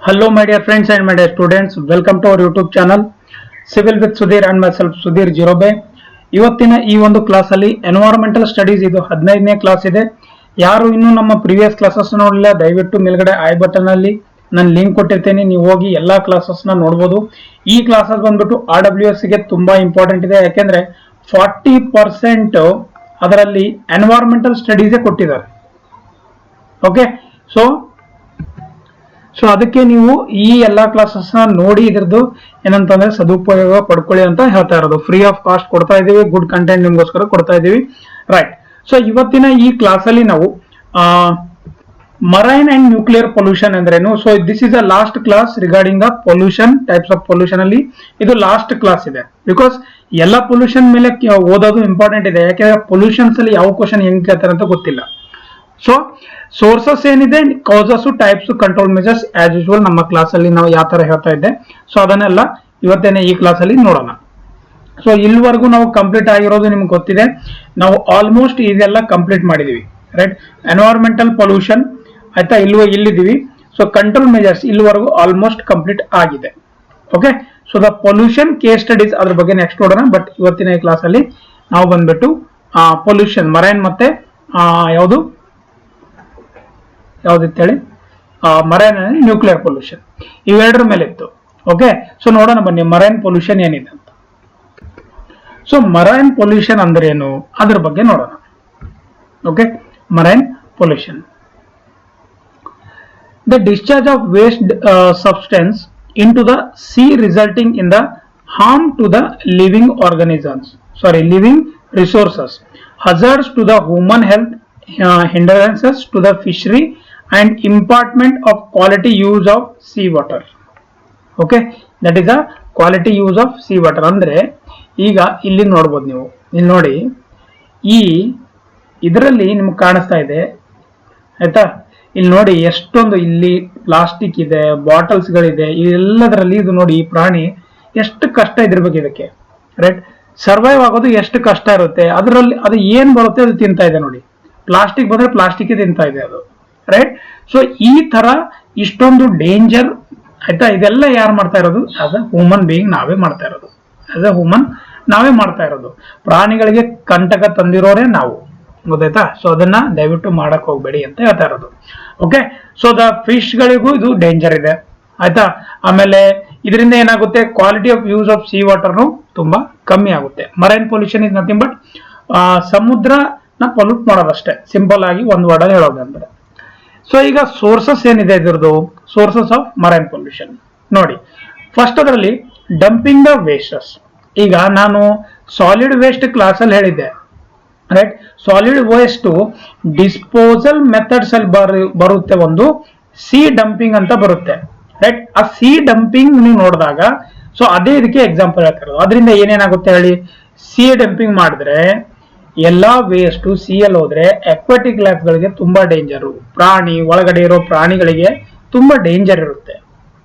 Hello my dear friends and my dear students, welcome to our YouTube channel Civil with Sudhir and myself Sudhir Jirobe. ಇವತ್ತಿನ ಈ ಒಂದು class ಅಲ್ಲಿ environmental studies ಇದು 15ನೇ class ಇದೆ. ಯಾರು ಇನ್ನೂ ನಮ್ಮ ಪ್ರೀವಿಯಸ್ ಕ್ಲಾಸಸ್ ನೋಡಿಲ್ಲ ದಯವಿಟ್ಟು ಮೇಲ್ಗಡೆ ಐ ಬಟನ್ ಅಲ್ಲಿ ನಾನು ಲಿಂಕ್ ಕೊಟ್ಟಿರ್ತೇನೆ, ನೀವು ಹೋಗಿ ಎಲ್ಲಾ ಕ್ಲಾಸಸ್ ನ ನೋಡಬಹುದು. ಈ ಕ್ಲಾಸಸ್ ಬಂದ್ಬಿಟ್ಟು RWS ಗೆ ತುಂಬಾ ಇಂಪಾರ್ಟೆಂಟ್ ಇದೆ, ಯಾಕೆಂದ್ರೆ 40% ಅದರಲ್ಲಿ ಎನ್ವೈರನ್ಮೆಂಟಲ್ ಸ್ಟಡೀಸ್ ಕೊಟ್ಟಿದ್ದಾರೆ. ಓಕೆ, ಸೊ ಅದಕ್ಕೆ ನೀವು ಈ ಎಲ್ಲಾ ಕ್ಲಾಸಸ್ ನ ನೋಡಿ ಇದ್ರದ್ದು ಏನಂತಂದ್ರೆ ಸದುಪಯೋಗ ಪಡ್ಕೊಳ್ಳಿ ಅಂತ ಹೇಳ್ತಾ ಇರೋದು. ಫ್ರೀ ಆಫ್ ಕಾಸ್ಟ್ ಕೊಡ್ತಾ ಇದೀವಿ, ಗುಡ್ ಕಂಟೆಂಟ್ ನಿಮ್ಗೋಸ್ಕರ ಕೊಡ್ತಾ ಇದೀವಿ, ರೈಟ್. ಸೊ ಇವತ್ತಿನ ಈ ಕ್ಲಾಸ್ ಅಲ್ಲಿ ನಾವು ಮರೈನ್ ಅಂಡ್ ನ್ಯೂಕ್ಲಿಯರ್ ಪೊಲ್ಯೂಷನ್ ಅಂದ್ರೇನು. So this is a last class regarding the pollution, types of pollution ಅಲ್ಲಿ ಇದು ಲಾಸ್ಟ್ ಕ್ಲಾಸ್ ಇದೆ. ಬಿಕಾಸ್ ಎಲ್ಲ ಪೊಲ್ಯೂಷನ್ ಮೇಲೆ ಓದೋದು ಇಂಪಾರ್ಟೆಂಟ್ ಇದೆ, ಯಾಕೆಂದ್ರೆ ಪೊಲ್ಯೂಷನ್ಸ್ ಅಲ್ಲಿ ಯಾವ ಕ್ವಶನ್ ಹೆಂಗ್ ಕೇಳ್ತಾರೆ ಅಂತ ಗೊತ್ತಿಲ್ಲ. ಸೊ ಸೋರ್ಸಸ್ ಏನಿದೆ, causes, types, control measures as usual ನಮ್ಮ ಕ್ಲಾಸ್ ಅಲ್ಲಿ ನಾವು ಯಾವ ತರ ಹೇಳ್ತಾ ಇದ್ದೆ, ಸೊ ಅದನ್ನೆಲ್ಲ ಇವತ್ತೇನೆ ಈ ಕ್ಲಾಸ್ ಅಲ್ಲಿ ನೋಡೋಣ. ಸೊ ಇಲ್ಲಿವರೆಗೂ ನಾವು ಕಂಪ್ಲೀಟ್ ಆಗಿರೋದು ನಿಮ್ಗೆ ಗೊತ್ತಿದೆ, ನಾವು ಆಲ್ಮೋಸ್ಟ್ ಇದೆಲ್ಲ ಕಂಪ್ಲೀಟ್ ಮಾಡಿದೀವಿ, ರೈಟ್. ಎನ್ವೈರನ್ಮೆಂಟಲ್ ಪೊಲ್ಯೂಷನ್ ಆಯ್ತಾ, ಇಲ್ಲಿದ್ದೀವಿ. ಸೊ ಕಂಟ್ರೋಲ್ ಮೆಜರ್ಸ್ ಇಲ್ಲಿವರೆಗೂ ಆಲ್ಮೋಸ್ಟ್ ಕಂಪ್ಲೀಟ್ ಆಗಿದೆ. Okay, so the pollution case studies ಅದ್ರ ಬಗ್ಗೆ ನೆಕ್ಸ್ಟ್ ನೋಡೋಣ. ಬಟ್ ಇವತ್ತಿನ ಈ ಕ್ಲಾಸ್ ಅಲ್ಲಿ ನಾವು ಬಂದ್ಬಿಟ್ಟು ಪೊಲ್ಯೂಷನ್ ಮರೈನ್ ಮತ್ತೆ ಯಾವ್ದಿತ್ತು ಹೇಳಿ, ಮರೈನ್ ಅಂಡ್ ನ್ಯೂಕ್ಲಿಯರ್ ಪೊಲ್ಯೂಷನ್, ಇವೆರಡರ ಮೇಲೆ ಇತ್ತು. ಓಕೆ, ಸೊ ನೋಡೋಣ ಬನ್ನಿ ಮರೈನ್ ಪೊಲ್ಯೂಷನ್ ಏನಿದೆ ಅಂತ. ಸೊ ಮರೈನ್ ಪೊಲ್ಯೂಷನ್ ಅಂದ್ರೆ ಏನು ಅದ್ರ ಬಗ್ಗೆ ನೋಡೋಣ. Okay, marine pollution, the discharge of waste substance into the sea resulting in the harm to the living resources, hazards to the human health, hindrances to the fishery and impartment of quality use of sea water. Okay, that is a quality use of sea water. ಅಂದ್ರೆ ಈಗ ಇಲ್ಲಿ ನೋಡಬಹುದು, ನೀವು ಇಲ್ಲಿ ನೋಡಿ, ಈ ಇದರಲ್ಲಿ ನಿಮ್ಗೆ ಕಾಣಿಸ್ತಾ ಇದೆ ಆಯ್ತಾ. ಇಲ್ಲಿ ನೋಡಿ ಎಷ್ಟೊಂದು ಇಲ್ಲಿ ಪ್ಲಾಸ್ಟಿಕ್ ಇದೆ, ಬಾಟಲ್ಸ್ ಗಳಿದೆ, ಎಲ್ಲದರಲ್ಲಿ ಇದು ನೋಡಿ ಈ ಪ್ರಾಣಿ ಎಷ್ಟು ಕಷ್ಟ ಇದಿರ್ಬೇಕು ಇದಕ್ಕೆ, ರೈಟ್. ಸರ್ವೈವ್ ಆಗೋದು ಎಷ್ಟು ಕಷ್ಟ ಇರುತ್ತೆ, ಅದರಲ್ಲಿ ಅದು ಏನ್ ಬರುತ್ತೆ ಅದು ತಿಂತಾ ಇದೆ ನೋಡಿ. ಪ್ಲಾಸ್ಟಿಕ್ ಬಂದ್ರೆ ಪ್ಲಾಸ್ಟಿಕ್ ತಿಂತಾ ಇದೆ ಅದು, ರೈಟ್. ಸೊ ಈ ತರ ಇಷ್ಟೊಂದು ಡೇಂಜರ್ ಆಯ್ತಾ, ಇದೆಲ್ಲ ಯಾರು ಮಾಡ್ತಾ ಇರೋದು? ಆಸ್ ಅ ಹ್ಯೂಮನ್ ಬೀಯಿಂಗ್ ನಾವೇ ಮಾಡ್ತಾ ಇರೋದು. ಪ್ರಾಣಿಗಳಿಗೆ ಕಂಟಕ ತಂದಿರೋರೇ ನಾವು, ಗೊತ್ತಾಯ್ತಾ. ಸೊ ಅದನ್ನ ದಯವಿಟ್ಟು ಮಾಡಕ್ ಹೋಗ್ಬೇಡಿ ಅಂತ ಹೇಳ್ತಾ ಇರೋದು. ಓಕೆ, ಸೊ ದ ಫಿಶ್ ಗಳಿಗೂ ಇದು ಡೇಂಜರ್ ಇದೆ ಆಯ್ತಾ. ಆಮೇಲೆ ಇದರಿಂದ ಏನಾಗುತ್ತೆ, quality of use of sea ವಾಟರ್ನು ತುಂಬಾ ಕಮ್ಮಿ ಆಗುತ್ತೆ. Marine pollution is nothing but ಸಮುದ್ರನ ಪೊಲ್ಯೂಟ್ ಮಾಡೋದಷ್ಟೇ, ಸಿಂಪಲ್ ಆಗಿ ಒಂದು ವರ್ಡ್ ಹೇಳೋದಂದ್ರೆ. ಸೊ ಈಗ ಸೋರ್ಸಸ್ ಏನಿದೆ ಇದ್ರದ್ದು, ಸೋರ್ಸಸ್ ಆಫ್ ಮರೈನ್ ಪೊಲ್ಯೂಷನ್ ನೋಡಿ. ಫಸ್ಟ್ ಅದರಲ್ಲಿ ಡಂಪಿಂಗ್ ದ ವೇಸ್ಟಸ್. ಈಗ ನಾನು ಸಾಲಿಡ್ ವೇಸ್ಟ್ ಕ್ಲಾಸ್ ಅಲ್ಲಿ ಹೇಳಿದ್ದೆ, right. Solid waste disposal methods ಅಲ್ಲಿ ಬರುತ್ತೆ, ಒಂದು ಸಿ ಡಂಪಿಂಗ್ ಅಂತ ಬರುತ್ತೆ, ರೈಟ್. ಆ ಸಿ ಡಂಪಿಂಗ್ ನೀವು ನೋಡಿದಾಗ, ಸೊ ಅದೇ ಇದಕ್ಕೆ ಎಕ್ಸಾಂಪಲ್ ಹೇಳ್ತಾರೆ. ಅದರಿಂದ ಏನೇನಾಗುತ್ತೆ ಹೇಳಿ, ಸಿ ಡಂಪಿಂಗ್ ಮಾಡಿದ್ರೆ ಎಲ್ಲಾ ವೇಸ್ಟ್ ಸಿ ಅಲ್ಲಿ ಹೋದ್ರೆ ಅಕ್ವಾಟಿಕ್ ಲೈಫ್ ಗಳಿಗೆ ತುಂಬಾ ಡೇಂಜರ್, ಒಳಗಡೆ ಇರೋ ಪ್ರಾಣಿಗಳಿಗೆ ತುಂಬಾ ಡೇಂಜರ್ ಇರುತ್ತೆ,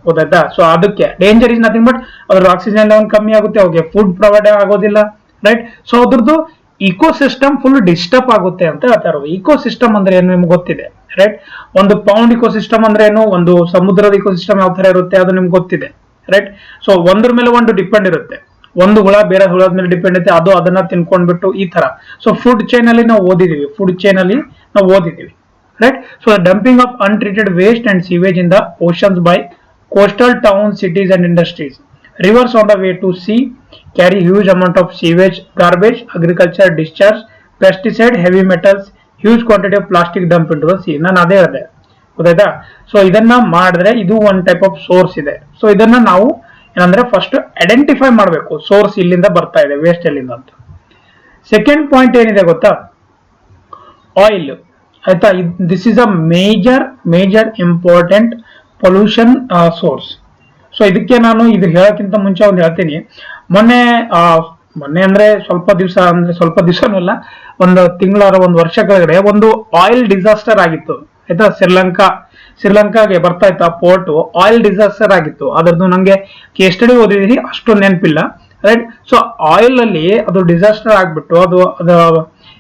ಗೊತ್ತಾಯ್ತಾ. ಸೊ ಅದಕ್ಕೆ ಡೇಂಜರ್ ಇಸ್ ನಥಿಂಗ್ ಬಟ್ ಅದ್ರ ಆಕ್ಸಿಜನ್ ಲೆವೆಲ್ ಕಮ್ಮಿ ಆಗುತ್ತೆ, ಅವ್ರಿಗೆ ಫುಡ್ ಪ್ರೊವೈಡ್ ಆಗೋದಿಲ್ಲ, ರೈಟ್. ಸೊ ಅದ್ರದ್ದು ಇಕೋಸಿಸ್ಟಮ್ ಫುಲ್ ಡಿಸ್ಟರ್ಬ್ ಆಗುತ್ತೆ ಅಂತ ಹೇಳ್ತಾ ಇರೋದು. ಇಕೋಸಿಸ್ಟಮ್ ಅಂದ್ರೆ ಏನು ನಿಮ್ಗೆ ಗೊತ್ತಿದೆ, ರೈಟ್. ಒಂದು ಪೌಂಡ್ ಇಕೋಸಿಸ್ಟಮ್ ಅಂದ್ರೆ ಏನು, ಒಂದು ಸಮುದ್ರದ ಇಕೋಸಿಸ್ಟಮ್ ಯಾವ ತರ ಇರುತ್ತೆ ಅದು ನಿಮ್ಗೆ ಗೊತ್ತಿದೆ, ರೈಟ್. ಸೊ ಒಂದ್ರ ಮೇಲೆ ಒಂದು ಡಿಪೆಂಡ್ ಇರುತ್ತೆ, ಒಂದು ಹುಳ ಬೇರೆ ಹುಳದ ಮೇಲೆ ಡಿಪೆಂಡ್ ಇರುತ್ತೆ, ಅದು ಅದನ್ನ ತಿನ್ಕೊಂಡ್ಬಿಟ್ಟು ಈ ತರ. ಸೊ ಫುಡ್ ಚೈನ್ ಅಲ್ಲಿ ನಾವು ಓದಿದೀವಿ, right. So dumping of untreated waste and sewage in the oceans by coastal towns, cities and industries. Rivers on the way to sea carry huge amount of sewage, garbage, agriculture discharge, pesticide, heavy metals, huge quantity of plastic dump into the sea. ನಾನು ಅದೇ ಹೇಳಿದೆ, ಗೊತ್ತಾಯ್ತಾ. So ಇದನ್ನ ಮಾಡಿದ್ರೆ ಇದು ಒಂದು type of swords ಇದೆ. So ಇದನ್ನ ನಾವು ಏನಂದ್ರೆ ಫಸ್ಟ್ ಐಡೆಂಟಿಫೈ ಮಾಡಬೇಕು, ಸೋರ್ಸ್ ಇಲ್ಲಿಂದ ಬರ್ತಾ ಇದೆ, ವೇಸ್ಟ್ ಎಲ್ಲಿಂದ ಅಂತ. ಸೆಕೆಂಡ್ ಪಾಯಿಂಟ್ ಏನಿದೆ ಗೊತ್ತಾ, ಆಯಿಲ್ ಆಯ್ತಾ. This is a major important pollution source. So ಇದಕ್ಕೆ ನಾನು ಇದು ಹೇಳಕ್ಕಿಂತ ಮುಂಚೆ ಒಂದು ಹೇಳ್ತೀನಿ. ಮೊನ್ನೆ ಅಂದ್ರೆ ಸ್ವಲ್ಪ ದಿವಸನೂ ಇಲ್ಲ, ಒಂದು ತಿಂಗಳ ಒಂದು ವರ್ಷ ಕೆಳಗಡೆ ಒಂದು ಆಯಿಲ್ ಡಿಸಾಸ್ಟರ್ ಆಗಿತ್ತು ಆಯ್ತಾ. ಶ್ರೀಲಂಕಾಗೆ ಬರ್ತಾ ಇತ್ತು ಆ ಪೋರ್ಟ್, ಆಯಿಲ್ ಡಿಸಾಸ್ಟರ್ ಆಗಿತ್ತು. ಅದ್ರದ್ದು ನಂಗೆ ಕೇಸ್ ಸ್ಟಡಿ ಓದಿದೀನಿ, ಅಷ್ಟೊಂದು ನೆನಪಿಲ್ಲ, ರೈಟ್. ಸೊ ಆಯಿಲ್ ಅಲ್ಲಿ ಅದು ಡಿಸಾಸ್ಟರ್ ಆಗ್ಬಿಟ್ಟು ಅದು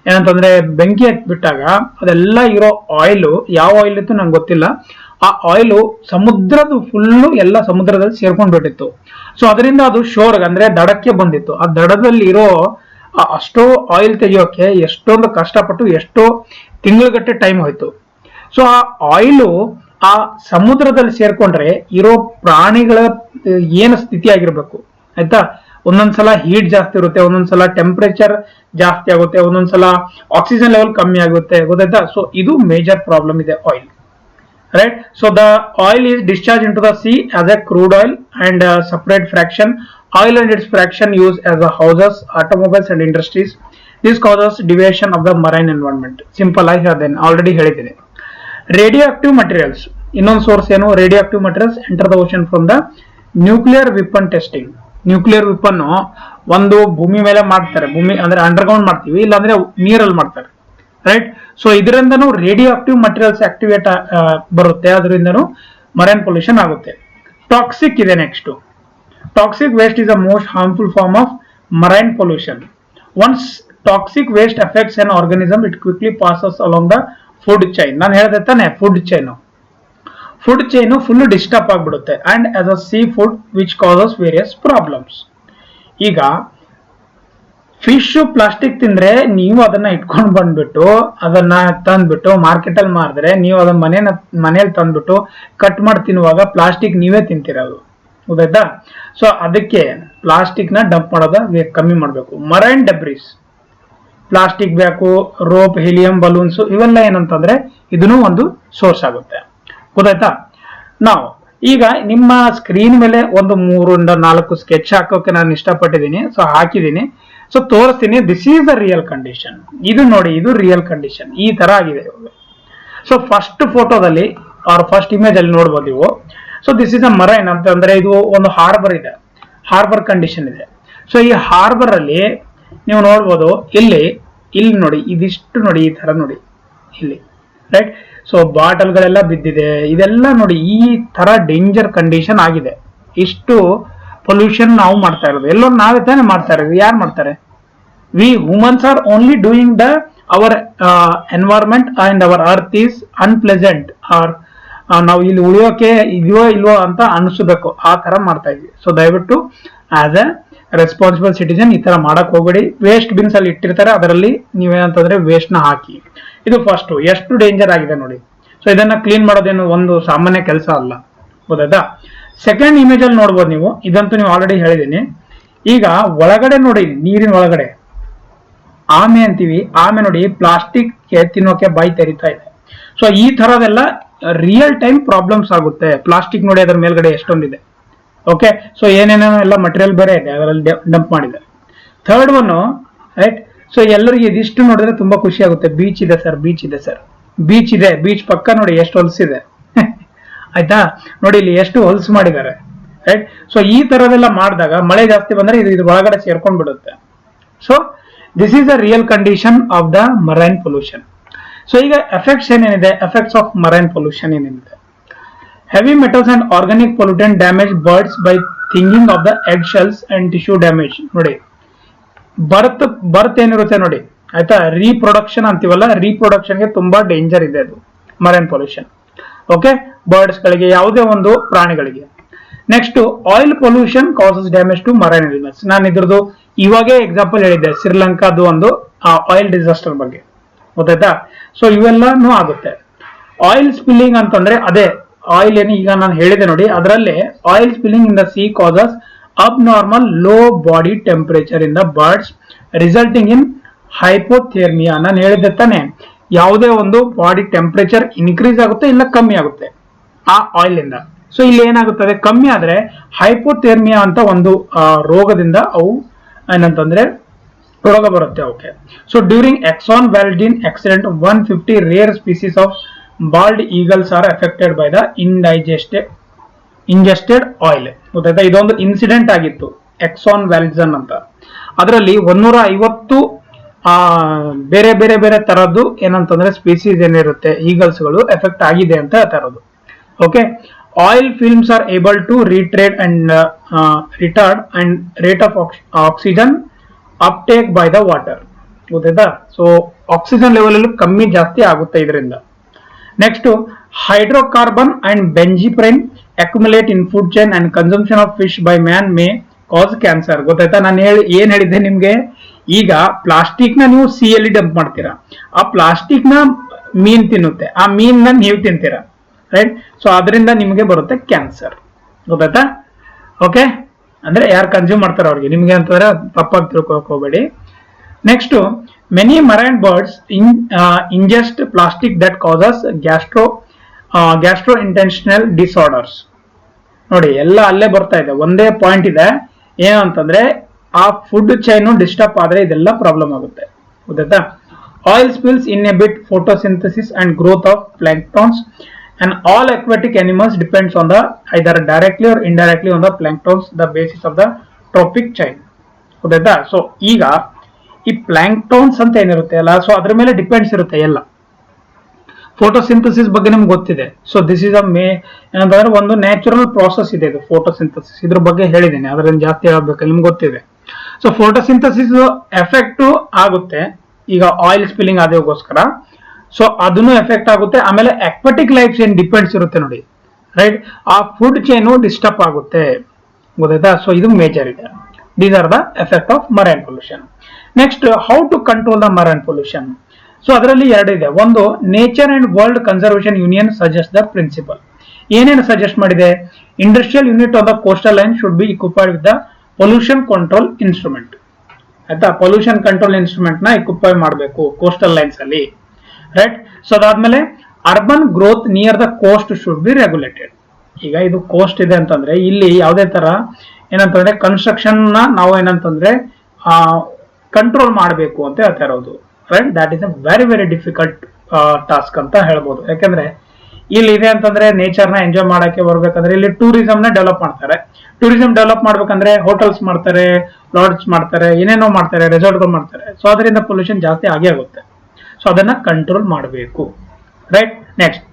ಏನಂತಂದ್ರೆ ಬೆಂಕಿ ಹತ್ಬಿಟ್ಟಾಗ ಅದೆಲ್ಲ ಇರೋ ಆಯಿಲ್, ಯಾವ ಆಯಿಲ್ ಇತ್ತು ನಂಗೆ ಗೊತ್ತಿಲ್ಲ, ಆ ಆಯಿಲ್ ಸಮುದ್ರದ ಫುಲ್ಲು ಎಲ್ಲ ಸಮುದ್ರದಲ್ಲಿ ಸೇರ್ಕೊಂಡ್ಬಿಟ್ಟಿತ್ತು. ಸೊ ಅದರಿಂದ ಅದು ಶೋರ್ ಅಂದ್ರೆ ದಡಕ್ಕೆ ಬಂದಿತ್ತು. ಆ ದಡದಲ್ಲಿ ಇರೋ ಅಷ್ಟೋ ಆಯಿಲ್ ತೆಗಿಯೋಕೆ ಎಷ್ಟೊಂದು ಕಷ್ಟಪಟ್ಟು ಎಷ್ಟೋ ತಿಂಗಳುಗಟ್ಟೆ ಟೈಮ್ ಹೋಯ್ತು. ಸೊ ಆ ಆಯಿಲು ಆ ಸಮುದ್ರದಲ್ಲಿ ಸೇರ್ಕೊಂಡ್ರೆ ಇರೋ ಪ್ರಾಣಿಗಳ ಏನು ಸ್ಥಿತಿ ಆಗಿರ್ಬೇಕು ಆಯ್ತಾ. ಒಂದೊಂದ್ಸಲ ಹೀಟ್ ಜಾಸ್ತಿ ಇರುತ್ತೆ, ಒಂದೊಂದ್ಸಲ ಟೆಂಪರೇಚರ್ ಜಾಸ್ತಿ ಆಗುತ್ತೆ, ಒಂದೊಂದ್ಸಲ ಆಕ್ಸಿಜನ್ ಲೆವೆಲ್ ಕಮ್ಮಿ ಆಗುತ್ತೆ, ಗೊತ್ತಾಯ್ತಾ. ಸೊ ಇದು ಮೇಜರ್ ಪ್ರಾಬ್ಲಮ್ ಇದೆ oil, right. So the oil is discharge into the sea as a crude oil and separate fraction oil and its fraction use as a houses, automobiles and industries. This causes deviation of the marine environment. Simple ಆಗಿ ಹೇಳ್ತೇನೆ, already ಹೇಳಿದ್ದೀನಿ. Radioactive materials, ಇನ್ನೊಂದು source ಏನು, radioactive materials enter the ocean from the nuclear weapon testing. Nuclear weapon ಒಂದು ಭೂಮಿ ಮೇಲೆ ಮಾಡ್ತಾರೆ, ಭೂಮಿ ಅಂದ್ರೆ ಅಂಡರ್ಗ್ರೌಂಡ್ ಮಾಡ್ತೀವಿ, ಇಲ್ಲಾಂದ್ರೆ ನೀರಲ್ಲಿ ಮಾಡ್ತಾರೆ, ರೈಟ್. ಸೊ ಇದರಿಂದನೂ ರೇಡಿಯೋ ಆಕ್ಟಿವ್ ಮಟೀರಿಯಲ್ಸ್ ಆಕ್ಟಿವೇಟ್ ಬರುತ್ತೆ, ಅದರಿಂದನೂ ಮರೈನ್ ಪೊಲ್ಯೂಷನ್ ಆಗುತ್ತೆ. ಟಾಕ್ಸಿಕ್ ಇದೆ next. Toxic waste is a most harmful form of marine pollution. Once toxic waste affects an organism it quickly passes along the food chain. ನಾನು ಹೇಳಿದೆ ತಾನೆ, food chain full disturb ಆಗಿಬಿಡುತ್ತೆ and as a seafood which causes various problems. ಈಗ fish plastic ತಿಂದ್ರೆ ನೀವು ಅದನ್ನ ಇಟ್ಕೊಂಡು ಬಂದ್ಬಿಟ್ಟು ಅದನ್ನ ತಂದ್ಬಿಟ್ಟು ಮಾರ್ಕೆಟ್ ಅಲ್ಲಿ ಮಾರಿದ್ರೆ ನೀವು ಅದನ್ನ ಮನೇಲಿ ತಂದ್ಬಿಟ್ಟು ಕಟ್ ಮಾಡಿ ತಿನ್ನುವಾಗ ಪ್ಲಾಸ್ಟಿಕ್ ನೀವೇ ತಿಂತಿರೋದು, ಗೊತ್ತಾಯ್ತಾ. ಸೊ ಅದಕ್ಕೆ ಪ್ಲಾಸ್ಟಿಕ್ ನ ಡಂಪ್ ಮಾಡೋದ ಕಮ್ಮಿ ಮಾಡಬೇಕು. Marine debris, plastic bag, rope, helium balloons, ಇವೆಲ್ಲ ಏನಂತಂದ್ರೆ ಇದನ್ನು ಒಂದು ಸೋರ್ಸ್ ಆಗುತ್ತೆ, ಗೊತ್ತಾಯ್ತಾ. ನಾವು ಈಗ ನಿಮ್ಮ ಸ್ಕ್ರೀನ್ ಮೇಲೆ ಒಂದು 3-4 ಸ್ಕೆಚ್ ಹಾಕೋಕೆ ನಾನು ಇಷ್ಟಪಟ್ಟಿದ್ದೀನಿ, ಸೊ ಹಾಕಿದ್ದೀನಿ, ಸೊ ತೋರಿಸ್ತೀನಿ. This is the real condition. ಇದು ನೋಡಿ, ಇದು ರಿಯಲ್ ಕಂಡೀಷನ್, ಈ ತರ ಆಗಿದೆ. ಸೊ ಫಸ್ಟ್ ಫೋಟೋದಲ್ಲಿ ಆರ್ ಫಸ್ಟ್ ಇಮೇಜ್ ಅಲ್ಲಿ ನೋಡ್ಬೋದು ನೀವು. So this is a marine ಅಂತಂದ್ರೆ ಇದು ಒಂದು ಹಾರ್ಬರ್ ಇದೆ, ಹಾರ್ಬರ್ ಕಂಡೀಷನ್ ಇದೆ. ಸೊ ಈ ಹಾರ್ಬರ್ ಅಲ್ಲಿ ನೀವು ನೋಡ್ಬೋದು, ಇಲ್ಲಿ ನೋಡಿ, ಇದಿಷ್ಟು ನೋಡಿ, ಈ ತರ ನೋಡಿ ಇಲ್ಲಿ, ರೈಟ್. ಸೊ ಬಾಟಲ್ಗಳೆಲ್ಲ ಬಿದ್ದಿದೆ, ಇದೆಲ್ಲ ನೋಡಿ, ಈ ತರ ಡೇಂಜರ್ ಕಂಡೀಷನ್ ಆಗಿದೆ. ಇಷ್ಟು ಪೊಲ್ಯೂಷನ್ ನಾವು ಮಾಡ್ತಾ ಇರೋದು, ಎಲ್ಲೋ ನಾವೇ ತಾನೇ ಮಾಡ್ತಾ ಇರೋದು. ಯಾರು ಮಾಡ್ತಾರೆ? We humans are only doing the our environment and our earth is unpleasant. Are ನಾವು ಇಲ್ಲಿ ಉಳಿಯೋಕೆ ಇದೆಯೋ ಇಲ್ವೋ ಅಂತ ಅನಿಸ್ಬೇಕು, ಆ ತರ ಮಾಡ್ತಾ ಇದ್ವಿ. ಸೊ ದಯವಿಟ್ಟು ಆಸ್ ಎ ರೆಸ್ಪಾನ್ಸಿಬಲ್ ಸಿಟಿಜನ್ ಈ ತರ ಮಾಡಕ್ ಹೋಗಬೇಡಿ. ವೇಸ್ಟ್ ಬಿನ್ಸ್ ಅಲ್ಲಿ ಇಟ್ಟಿರ್ತಾರೆ, ಅದರಲ್ಲಿ ನೀವೇನಂತಂದ್ರೆ ವೇಸ್ಟ್ ನ ಹಾಕಿ. ಇದು ಫಸ್ಟ್ ಎಷ್ಟು ಡೇಂಜರ್ ಆಗಿದೆ ನೋಡಿ. ಸೊ ಇದನ್ನ ಕ್ಲೀನ್ ಮಾಡೋದೇನು ಒಂದು ಸಾಮಾನ್ಯ ಕೆಲಸ ಅಲ್ಲ, ಗೊತ್ತಾಯ್ತಾ. ಸೆಕೆಂಡ್ ಇಮೇಜ್ ಅಲ್ಲಿ ನೋಡ್ಬೋದು ನೀವು, ಇದಂತೂ ನೀವು ಆಲ್ರೆಡಿ ಹೇಳಿದೀನಿ. ಈಗ ಒಳಗಡೆ ನೋಡಿ, ನೀರಿನ ಒಳಗಡೆ ಆಮೆ ಅಂತೀವಿ, ಆಮೆ ನೋಡಿ ಪ್ಲಾಸ್ಟಿಕ್ ತಿನ್ನೋಕೆ ಬಾಯಿ ತೆರಿತಾ ಇದೆ. ಸೊ ಈ ತರದೆಲ್ಲ ರಿಯಲ್ ಟೈಮ್ ಪ್ರಾಬ್ಲಮ್ಸ್ ಆಗುತ್ತೆ. ಪ್ಲಾಸ್ಟಿಕ್ ನೋಡಿ ಅದರ ಮೇಲ್ಗಡೆ ಎಷ್ಟೊಂದಿದೆ, ಓಕೆ. ಸೊ ಏನೇನೋ ಎಲ್ಲ ಮಟೀರಿಯಲ್ ಬೇರೆ ಇದೆ, ಅದರಲ್ಲಿ ಡಂಪ್ ಮಾಡಿದೆ. Third one, right. ಸೊ ಎಲ್ಲರಿಗೆ ಇದಿಷ್ಟು ನೋಡಿದ್ರೆ ತುಂಬಾ ಖುಷಿ ಆಗುತ್ತೆ. ಬೀಚ್ ಇದೆ ಸರ್, ಬೀಚ್ ಇದೆ ಸರ್, ಬೀಚ್ ಇದೆ, ಬೀಚ್ ಪಕ್ಕ ನೋಡಿ ಎಷ್ಟು ಹೊಲಸಿದೆ ಆಯ್ತಾ. ನೋಡಿ ಇಲ್ಲಿ ಎಷ್ಟು ಹೊಲಸು ಮಾಡಿದ್ದಾರೆ, ರೈಟ್. ಸೊ ಈ ತರದೆಲ್ಲ ಮಾಡಿದಾಗ ಮಳೆ ಜಾಸ್ತಿ ಬಂದ್ರೆ ಇದು ಒಳಗಡೆ ಸೇರ್ಕೊಂಡ್ ಬಿಡುತ್ತೆ. So this is the real condition of the marine pollution. So ಈಗ ಎಫೆಕ್ಟ್ಸ್ ಏನೇನಿದೆ, ಎಫೆಕ್ಟ್ಸ್ ಆಫ್ ಮರೈನ್ ಪೊಲ್ಯೂಷನ್ ಏನೇನಿದೆ. Heavy metals and organic pollutant damage birds by thinning of the egg shells and tissue damage. ನೋಡಿ birth ಏನಿರುತ್ತೆ ನೋಡಿ, ಆಯ್ತಾ. Reproduction ಅಂತೀವಲ್ಲ, ರೀಪ್ರೊಡಕ್ಷನ್ಗೆ ತುಂಬಾ danger ಇದೆ ಅದು ಮರೈನ್ ಪೊಲ್ಯೂಷನ್, ಓಕೆ. ಬರ್ಡ್ಸ್ ಗಳಿಗೆ, ಯಾವುದೇ ಒಂದು ಪ್ರಾಣಿಗಳಿಗೆ. Next oil pollution causes damage to marine animals. ನಾನು ಇದ್ರದ್ದು ಇವಾಗೇ ಎಕ್ಸಾಂಪಲ್ ಹೇಳಿದ್ದೆ, ಶ್ರೀಲಂಕಾದು ಒಂದು ಆಯಿಲ್ ಡಿಸಾಸ್ಟರ್ ಬಗ್ಗೆ, ಗೊತ್ತಾಯ್ತಾ. ಸೊ ಇವೆಲ್ಲಾನು ಆಗುತ್ತೆ. ಆಯಿಲ್ ಸ್ಪಿಲ್ಲಿಂಗ್ ಅಂತಂದ್ರೆ ಅದೇ ಆಯಿಲ್ ಏನು ಈಗ ನಾನು ಹೇಳಿದೆ ನೋಡಿ, ಅದರಲ್ಲೇ oil spilling in the C causes abnormal low body temperature in the birds resulting in hypothermia. ನಾನು ಹೇಳಿದ್ದೆ ತಾನೆ, ಯಾವುದೇ ಒಂದು ಬಾಡಿ ಟೆಂಪರೇಚರ್ ಇನ್ಕ್ರೀಸ್ ಆಗುತ್ತೆ ಇಲ್ಲ ಕಮ್ಮಿ ಆಗುತ್ತೆ ಆ ಆಯಿಲ್ ಇಂದ. ಸೊ ಇಲ್ಲಿ ಏನಾಗುತ್ತದೆ, ಕಮ್ಮಿ ಆದ್ರೆ ಹೈಪೋಥೆರ್ಮಿಯಾ ಅಂತ ಒಂದು ರೋಗದಿಂದ ಅವು ಏನಂತಂದ್ರೆ ರೋಗ ಬರುತ್ತೆ, okay. So during Exxon Valdez accident 150 rare species of bald eagles are affected by the ingested oil, ಗೊತ್ತಾಯ್ತಾ. ಇದೊಂದು ಇನ್ಸಿಡೆಂಟ್ ಆಗಿತ್ತು, ಎಕ್ಸಾನ್ ವ್ಯಾಲಿಜನ್ ಅಂತ. ಅದರಲ್ಲಿ 150 ಬೇರೆ ಬೇರೆ ಬೇರೆ ತರದ್ದು ಏನಂತಂದ್ರೆ ಸ್ಪೀಸೀಸ್ ಏನಿರುತ್ತೆ ಈಗಲ್ಸ್ಗಳು ಎಫೆಕ್ಟ್ ಆಗಿದೆ ಅಂತ ಹೇಳ್ತಾ ಇರೋದು, okay. Oil films are able to retard and retard and rate of oxygen uptake by the water, ಗೊತ್ತಾಯ್ತಾ. ಸೊ ಆಕ್ಸಿಜನ್ ಲೆವೆಲ್ ಅಲ್ಲಿ ಕಮ್ಮಿ ಜಾಸ್ತಿ ಆಗುತ್ತೆ ಇದರಿಂದ. Next hydrocarbon and benzypirene accumulate in food chain and consumption of fish by man may cause cancer. ಗೊತ್ತಾಯ್ತಾ? ನಾನು ಏನ್ ಹೇಳಿದ್ದೆ ನಿಮ್ಗೆ, ಈಗ ಪ್ಲಾಸ್ಟಿಕ್ ನ ನೀವು ಸಿ ಅಲ್ಲಿ ಡಂಪ್ ಮಾಡ್ತೀರಾ, ಆ ಪ್ಲಾಸ್ಟಿಕ್ ನ ಮೀನ್ ತಿನ್ನುತ್ತೆ, ಆ ಮೀನ್ ನ ನೀವು ತಿಂತೀರಾ, ರೈಟ್? ಸೊ ಅದರಿಂದ ನಿಮಗೆ ಬರುತ್ತೆ ಕ್ಯಾನ್ಸರ್. ಗೊತ್ತಾಯ್ತಾ? ಓಕೆ, ಅಂದ್ರೆ ಯಾರು ಕನ್ಸ್ಯೂಮ್ ಮಾಡ್ತಾರೆ ಅವ್ರಿಗೆ, ನಿಮ್ಗೆ ಅಂತಂದ್ರೆ ತಪ್ಪಾಗಿ ತಿಳ್ಕೊಕ್ ಹೋಗ್ಬೇಡಿ. Next, many marine birds ingest plastic that causes gastro intestinal disorders. ನೋಡಿ, ಎಲ್ಲ ಅಲ್ಲೇ ಬರ್ತಾ ಇದೆ, ಒಂದೇ ಪಾಯಿಂಟ್ ಇದೆ, ಏನಂತಂದ್ರೆ ಆ ಫುಡ್ ಚೈನ್ ಡಿಸ್ಟರ್ಬ್ ಆದ್ರೆ ಇದೆಲ್ಲ ಪ್ರಾಬ್ಲಮ್ ಆಗುತ್ತೆ. ಗೊತ್ತಾಯ್ತಾ? Oil spills inhibit photosynthesis and growth of planktons and all aquatic animals depends on the either directly or indirectly on the planktons, the basis of the trophic chain. ಗೊತ್ತಾಯ್ತಾ? So ಈಗ ಈ ಪ್ಲಾಂಕ್ಟೋನ್ಸ್ ಅಂತ ಏನಿರುತ್ತೆ ಅಲ್ಲ, ಸೊ ಅದ್ರ ಮೇಲೆ ಡಿಪೆಂಡ್ಸ್ ಇರುತ್ತೆ ಎಲ್ಲ. ಫೋಟೋಸಿಂಥಸಿಸ್ ಬಗ್ಗೆ ನಿಮ್ಗೆ ಗೊತ್ತಿದೆ. ಸೊ ದಿಸ್ ಇಸ್ ಏನಂತಂದ್ರೆ ಒಂದು ನ್ಯಾಚುರಲ್ ಪ್ರಾಸೆಸ್ ಇದೆ ಇದು ಫೋಟೋಸಿಂಥಸಿಸ್, ಇದ್ರ ಬಗ್ಗೆ ಹೇಳಿದ್ದೀನಿ, ಅದರಿಂದ ಜಾಸ್ತಿ ಹೇಳಬೇಕು, ನಿಮ್ಗೆ ಗೊತ್ತಿದೆ. ಸೊ ಫೋಟೋಸಿಂಥಸಿಸ್ ಎಫೆಕ್ಟ್ ಆಗುತ್ತೆ ಈಗ ಆಯಿಲ್ ಸ್ಪಿಲ್ಲಿಂಗ್ ಆಗೋಸ್ಕರ, ಸೊ ಅದನ್ನು ಎಫೆಕ್ಟ್ ಆಗುತ್ತೆ. ಆಮೇಲೆ ಅಕ್ವಾಟಿಕ್ ಲೈಫ್ ಚೈನ್ ಡಿಪೆಂಡ್ಸ್ ಇರುತ್ತೆ ನೋಡಿ, ರೈಟ್? ಆ ಫುಡ್ ಚೈನು ಡಿಸ್ಟರ್ಬ್ ಆಗುತ್ತೆ. ಗೊತ್ತಾಯ್ತಾ? ಸೊ ಇದು ಮೇಜರ್ ಇದೆ. These are the effect of marine pollution. Next, how to control the marine pollution. So ಅದರಲ್ಲಿ ಎರಡು ಇದೆ. ಒಂದು, nature and world conservation union suggest the principle. ಏನೇನು ಸಜೆಸ್ಟ್ ಮಾಡಿದೆ? Industrial unit on the coastal line should be equipped with the pollution control instrument. ಆಯ್ತಾ? Pollution control instrument ನ equip ಮಾಡಬೇಕು coastal lines ಅಲ್ಲಿ, ರೈಟ್? ಸೊ ಅದಾದ್ಮೇಲೆ urban growth near the coast should be regulated. ಈಗ ಇದು coast ಇದೆ ಅಂತಂದ್ರೆ ಇಲ್ಲಿ ಯಾವುದೇ ತರ ಏನಂತಂದ್ರೆ ಕನ್ಸ್ಟ್ರಕ್ಷನ್ ನ ನಾವು ಏನಂತಂದ್ರೆ ಕಂಟ್ರೋಲ್ ಮಾಡಬೇಕು ಅಂತ ಹೇಳ್ತಾ ಇರೋದು, right? That is a very very difficult task ಅಂತ ಹೇಳ್ಬೋದು. ಯಾಕಂದ್ರೆ ಇಲ್ಲಿ ಇದೆ ಅಂತಂದ್ರೆ ನೇಚರ್ ನ ಎಂಜಾಯ್ ಮಾಡಕ್ಕೆ ಬರ್ಬೇಕಂದ್ರೆ ಇಲ್ಲಿ ಟೂರಿಸಂ ನ ಡೆವಲಪ್ ಮಾಡ್ತಾರೆ. ಟೂರಿಸಂ ಡೆವಲಪ್ ಮಾಡ್ಬೇಕಂದ್ರೆ ಹೋಟೆಲ್ಸ್ ಮಾಡ್ತಾರೆ, ಲಾಡ್ಜ್ ಮಾಡ್ತಾರೆ, ಏನೇನೋ ಮಾಡ್ತಾರೆ, ರೆಸಾರ್ಟ್ಗಳು ಮಾಡ್ತಾರೆ. ಸೊ ಅದರಿಂದ ಪೊಲ್ಯೂಷನ್ ಜಾಸ್ತಿ ಆಗೇ ಆಗುತ್ತೆ. ಸೊ ಅದನ್ನ ಕಂಟ್ರೋಲ್ ಮಾಡಬೇಕು, right? Next,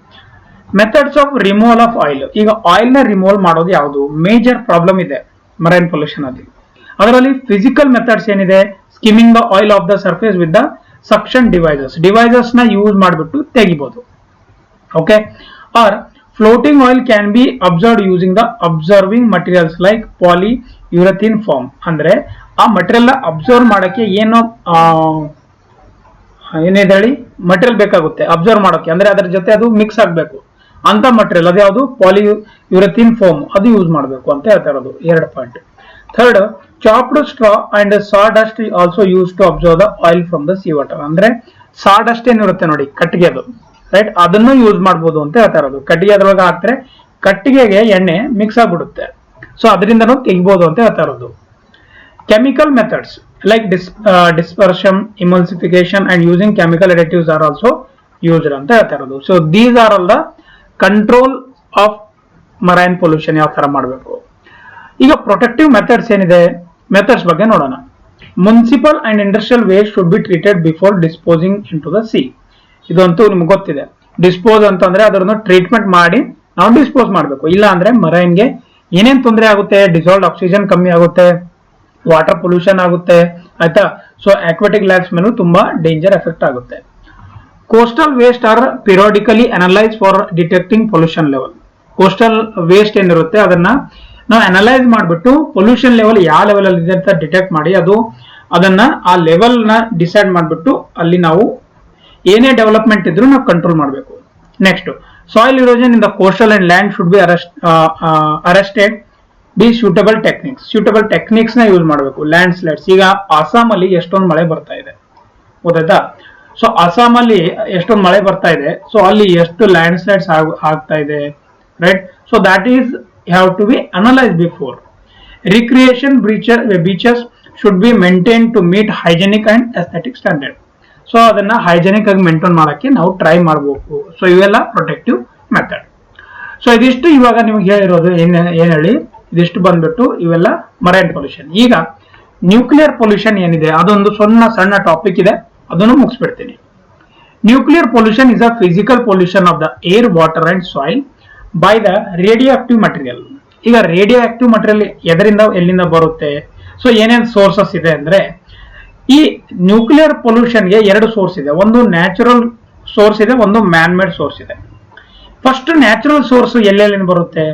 methods of removal of oil. ಈಗ ಆಯಿಲ್ ನ ರಿಮೂವಲ್ ಮಾಡೋದು ಯಾವುದು? ಮೇಜರ್ ಪ್ರಾಬ್ಲಮ್ ಇದೆ ಮರೈನ್ ಪೊಲ್ಯೂಷನ್ ಅಲ್ಲಿ. ಅದರಲ್ಲಿ ಫಿಸಿಕಲ್ ಮೆಥಡ್ಸ್ ಏನಿದೆ? Skimming the oil of the surface with the suction devices ನ ಯೂಸ್ ಮಾಡಿಬಿಟ್ಟು ತೆಗಿಬಹುದು. Okay, or floating oil can be absorb using the absorbing materials like polyurethane foam. ಅಂದ್ರೆ ಆ material observe ಮಾಡಕ್ಕೆ ಏನಿದೆ ಹೇಳಿ ಮಟೀರಿಯಲ್ ಬೇಕಾಗುತ್ತೆ ಅಬ್ಸರ್ವ್ ಮಾಡೋಕೆ, ಅಂದ್ರೆ ಅದರ ಜೊತೆ ಅದು ಮಿಕ್ಸ್ ಆಗಬೇಕು ಅಂತ ಮಟೀರಿಯಲ್, ಅದು ಯಾವುದು? ಪಾಲಿ ಯುರಥಿನ್ ಫೋಮ್, ಅದು ಯೂಸ್ ಮಾಡಬೇಕು ಅಂತ ಹೇಳ್ತಾ ಇರೋದು. ಎರಡು point. Third, chopped straw and sawdust also use to absorb the oil from the sea water. ಅಂದ್ರೆ ಸಾ ಡಸ್ಟ್ ಏನಿರುತ್ತೆ ನೋಡಿ, ಕಟ್ಟಿಗೆ, ಅದು ರೈಟ್? ಅದನ್ನು ಯೂಸ್ ಮಾಡಬಹುದು ಅಂತ ಹೇಳ್ತಾ ಇರೋದು. ಕಟ್ಟಿಗೆ ಅದ್ರೊಳಗೆ ಹಾಕ್ತಾರೆ, ಕಟ್ಟಿಗೆಗೆ ಎಣ್ಣೆ ಮಿಕ್ಸ್ ಆಗ್ಬಿಡುತ್ತೆ, ಸೊ ಅದರಿಂದನೂ ತೆಗಿಬಹುದು ಅಂತ ಹೇಳ್ತಾ ಇರೋದು. Chemical methods like dispersion, emulsification and using chemical additives are also used ಅಂತ ಹೇಳ್ತಾ ಇರೋದು. So these are all the control of marine pollution ಯಾವ ತರ ಮಾಡಬೇಕು. ಈಗ ಪ್ರೊಟೆಕ್ಟಿವ್ ಮೆಥಡ್ಸ್ ಏನಿದೆ, ಮೆಥಡ್ಸ್ ಬಗ್ಗೆ ನೋಡೋಣ. Municipal and industrial waste should be treated before disposing into the sea. ಇದಂತೂ ನಿಮ್ಗೆ ಗೊತ್ತಿದೆ. ಡಿಸ್ಪೋಸ್ ಅಂತಂದ್ರೆ ಅದನ್ನು ಟ್ರೀಟ್ಮೆಂಟ್ ಮಾಡಿ ನಾವು ಡಿಸ್ಪೋಸ್ ಮಾಡಬೇಕು, ಇಲ್ಲ ಅಂದ್ರೆ ಮರೈನ್ಗೆ ಏನೇನ್ ತೊಂದರೆ ಆಗುತ್ತೆ? ಡಿಸಾಲ್ವ್ಡ್ ಆಕ್ಸಿಜನ್ ಕಮ್ಮಿ ಆಗುತ್ತೆ, ವಾಟರ್ ಪೊಲ್ಯೂಷನ್ ಆಗುತ್ತೆ, ಆಯ್ತಾ? ಸೊ ಅಕ್ವಾಟಿಕ್ ಲೈಫ್ಸ್ ಮೇಲೂ ತುಂಬಾ ಡೇಂಜರ್ ಎಫೆಕ್ಟ್ ಆಗುತ್ತೆ. Coastal waste are periodically analyse for detecting pollution level. Coastal waste ಏನಿರುತ್ತೆ ಅದನ್ನ ನಾವು ಅನಲೈಸ್ ಮಾಡಿಬಿಟ್ಟು ಪೊಲ್ಯೂಷನ್ ಲೆವೆಲ್ ಯಾವ ಲೆವೆಲ್ ಅಲ್ಲಿ ಇದೆ ಅಂತ ಡಿಟೆಕ್ಟ್ ಮಾಡಿ ಅದನ್ನ ಆ ಲೆವೆಲ್ ನ ಡಿಸೈಡ್ ಮಾಡಿಬಿಟ್ಟು ಅಲ್ಲಿ ನಾವು ಏನೇ ಡೆವಲಪ್ಮೆಂಟ್ ಇದ್ರೂ ನಾವು ಕಂಟ್ರೋಲ್ ಮಾಡಬೇಕು. Next, soil erosion in the coastal and land should be arrested be suitable techniques ನ ಯೂಸ್ ಮಾಡಬೇಕು. ಲ್ಯಾಂಡ್ ಸ್ಲೈಡ್ಸ್, ಈಗ ಅಸ್ಸಾಂ ಅಲ್ಲಿ ಎಷ್ಟೊಂದು ಮಳೆ ಬರ್ತಾ ಇದೆ ಗೊತ್ತಾಯ್ತಾ? ಸೊ ಅಸ್ಸಾಂ ಅಲ್ಲಿ ಎಷ್ಟೊಂದು ಮಳೆ ಬರ್ತಾ ಇದೆ, ಸೊ ಅಲ್ಲಿ ಎಷ್ಟು ಲ್ಯಾಂಡ್ ಸ್ಲೈಡ್ಸ್ ಆಗ್ತಾ ಇದೆ, right? So that is have to be analyse before. Recreation beaches should be maintain to meet hygienic and aesthetic standard. So ಅದನ್ನ ಹೈಜೆನಿಕ್ ಆಗಿ ಮೇಂಟೈನ್ ಮಾಡಕ್ಕೆ ನಾವು ಟ್ರೈ ಮಾಡಬೇಕು. ಸೊ ಇವೆಲ್ಲ ಪ್ರೊಟೆಕ್ಟಿವ್ ಮೆಥಡ್. ಸೊ ಇದಿಷ್ಟು ಇವಾಗ ನಿಮ್ಗೆ ಹೇಳಿರೋದು ಏನ್ ಹೇಳಿ, ಇದಿಷ್ಟು ಬಂದ್ಬಿಟ್ಟು ಇವೆಲ್ಲ ಮರೈನ್ ಪೊಲ್ಯೂಷನ್. ಈಗ ನ್ಯೂಕ್ಲಿಯರ್ ಪೊಲ್ಯೂಷನ್ ಏನಿದೆ ಅದೊಂದು ಸಣ್ಣ ಟಾಪಿಕ್ ಇದೆ, ಅದನ್ನು ಮುಗಿಸ್ಬಿಡ್ತೀನಿ. Nuclear pollution is a physical pollution of the air, water and soil by the radioactive material. ಈಗ ರೇಡಿಯೋ ಆಕ್ಟಿವ್ ಮಟೀರಿಯಲ್ ಎಲ್ಲಿಂದ ಬರುತ್ತೆ? ಸೊ ಏನೇನ್ ಸೋರ್ಸಸ್ ಇದೆ ಅಂದ್ರೆ, ಈ ನ್ಯೂಕ್ಲಿಯರ್ ಪೊಲ್ಯೂಷನ್ಗೆ ಎರಡು ಸೋರ್ಸ್ ಇದೆ. ಒಂದು ನ್ಯಾಚುರಲ್ ಸೋರ್ಸ್ ಇದೆ, ಒಂದು ಮ್ಯಾನ್ ಮೇಡ್ ಸೋರ್ಸ್ ಇದೆ. ಫಸ್ಟ್ ನ್ಯಾಚುರಲ್ ಸೋರ್ಸ್ ಎಲ್ಲೆಲ್ಲಿ ಬರುತ್ತೆ,